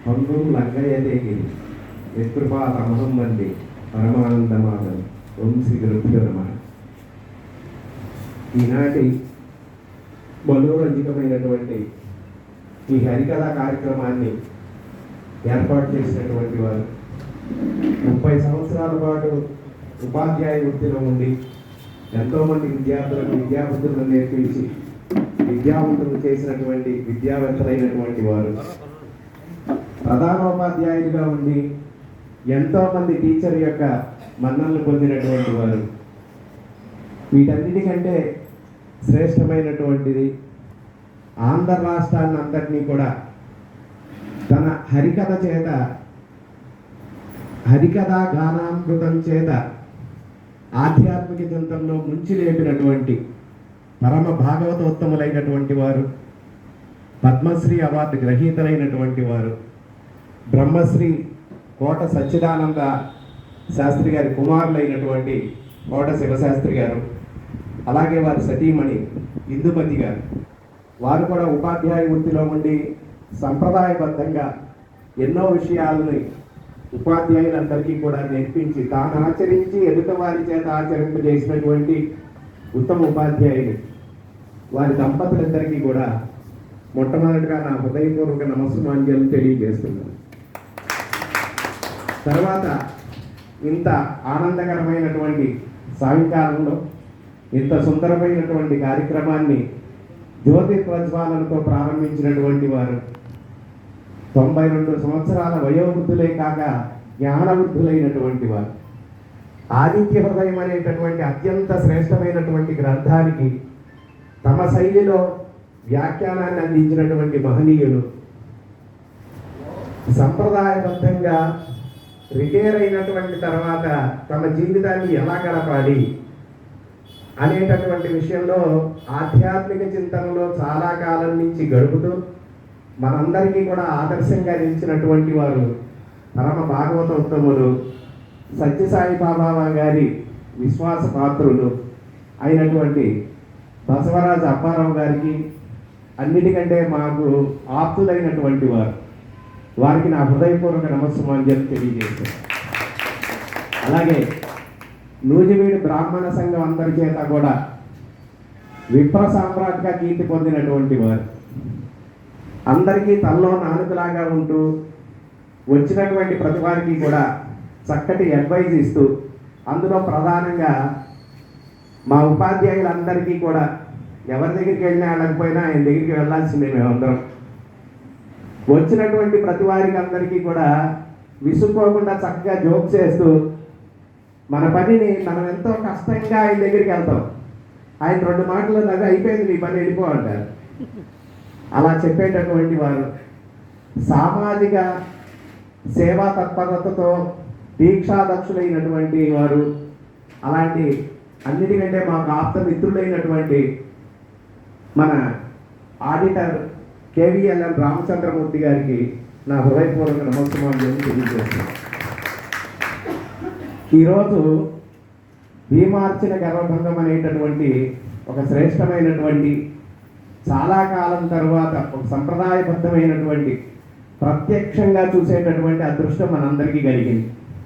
పంగుం లగ్గయతే గిరి యత్కృపాతమహం వందే పరమానందమాధవం. ఓం శ్రీ గురుభ్యో నమః. ఈనాటి మనోరంజకమైనటువంటి ఈ హరికథా కార్యక్రమాన్ని ఏర్పాటు చేసినటువంటి వారు 30 సంవత్సరాల పాటు ఉపాధ్యాయ వృత్తిలో ఉండి ఎంతోమంది విద్యార్థులకు విద్యాబుద్ధులను నేర్పించి విద్యావంతులు చేసినటువంటి విద్యావేత్తలైనటువంటి వారు, ప్రధానోపాధ్యాయులుగా ఉండి ఎంతోమంది టీచర్ యొక్క మన్ననలు పొందినటువంటి వారు, వీటన్నిటికంటే శ్రేష్టమైనటువంటిది ఆంధ్ర రాష్ట్రాన్ని అంతటినీ కూడా తన హరికథ చేత, హరికథా గానామృతం చేత ఆధ్యాత్మిక చింతనలో ముంచి లేపినటువంటి పరమ భాగవతోత్తములైనటువంటి వారు, పద్మశ్రీ అవార్డు గ్రహీతలైనటువంటి వారు, బ్రహ్మశ్రీ కోట సచ్చిదానంద శాస్త్రి గారి కుమారులైనటువంటి కోట శివశాస్త్రి గారు, అలాగే వారి సతీమణి ఇందుమతి గారు. వారు కూడా ఉపాధ్యాయ వృత్తిలో ఉండి సంప్రదాయబద్ధంగా ఎన్నో విషయాలని ఉపాధ్యాయులందరికీ కూడా నేర్పించి తాను ఆచరించి ఎదుట వారి చేత ఆచరింపజేసినటువంటి ఉత్తమ ఉపాధ్యాయులు. వారి దంపతులందరికీ కూడా మొట్టమొదటిగా నా హృదయపూర్వక నమస్సుమాంజలు తెలియజేస్తున్నాను. తర్వాత ఇంత ఆనందకరమైనటువంటి సాయంకాలంలో ఇంత సుందరమైనటువంటి కార్యక్రమాన్ని జ్యోతి ప్రజ్వాలనతో ప్రారంభించినటువంటి వారు 92 సంవత్సరాల వయోవృద్ధులే కాక జ్ఞానవృద్ధులైనటువంటి వారు. ఆదిత్య హృదయం అనేటటువంటి అత్యంత శ్రేష్టమైనటువంటి గ్రంథానికి తమ శైలిలో వ్యాఖ్యానాన్ని అందించినటువంటి మహనీయులు. సంప్రదాయబద్ధంగా రిటైర్ అయినటువంటి తర్వాత తమ జీవితాన్ని ఎలా గడపాలి అనేటటువంటి విషయంలో ఆధ్యాత్మిక చింతనలో చాలా కాలం నుంచి గడుపుతూ మనందరికీ కూడా ఆదర్శంగా నిలిచినటువంటి వారు పరమ భాగవతోత్తములు, సత్యసాయి బాబా గారి విశ్వాస పాత్రులు అయినటువంటి బసవరాజు అప్పారావు గారికి అన్నిటికంటే మాకు ఆప్తులైనటువంటి వారు. వారికి నా హృదయపూర్వక నమస్సుమాంజలు తెలియజేస్తాను. అలాగే నూజివీడు బ్రాహ్మణ సంఘం అందరి చేత కూడా విప్ర సామ్రాట్గా కీర్తి పొందినటువంటి వారు. అందరికీ తనలో నానుకలాగా ఉంటూ వచ్చినటువంటి ప్రతి వారికి కూడా చక్కటి అడ్వైజ్ ఇస్తూ, అందులో ప్రధానంగా మా ఉపాధ్యాయులందరికీ కూడా ఎవరి దగ్గరికి వెళ్ళినా వెళ్ళకపోయినా ఆయన దగ్గరికి వెళ్ళాల్సిందే. మేమందరం వచ్చినటువంటి ప్రతి వారికి అందరికీ కూడా విసుక్కోకుండా చక్కగా జోక్ చేస్తూ మన పనిని మనం ఎంతో కష్టంగా ఆయన దగ్గరికి వెళ్తాం. ఆయన 2 మాటలు నాకు అయిపోయింది నీ పని వెళ్ళిపో అంటారు. అలా చెప్పేటటువంటి వారు సామాజిక సేవా తత్పరతతో దీక్షాదక్షులైనటువంటి వారు. అలాంటి అన్నిటికంటే మాకు ఆప్త మిత్రులైనటువంటి మన ఆడిటర్ కేవీఎల్ఎన్ రామచంద్రమూర్తి గారికి నా హృదయపూర్వక నమస్కారం తెలియజేస్తున్నాను. ఈరోజు భీమార్చిన గర్వభంగం అనేటటువంటి ఒక శ్రేష్టమైనటువంటి చాలా కాలం తర్వాత ఒక సంప్రదాయబద్ధమైనటువంటి ప్రత్యక్షంగా చూసేటటువంటి అదృష్టం మనందరికీ కలిగింది.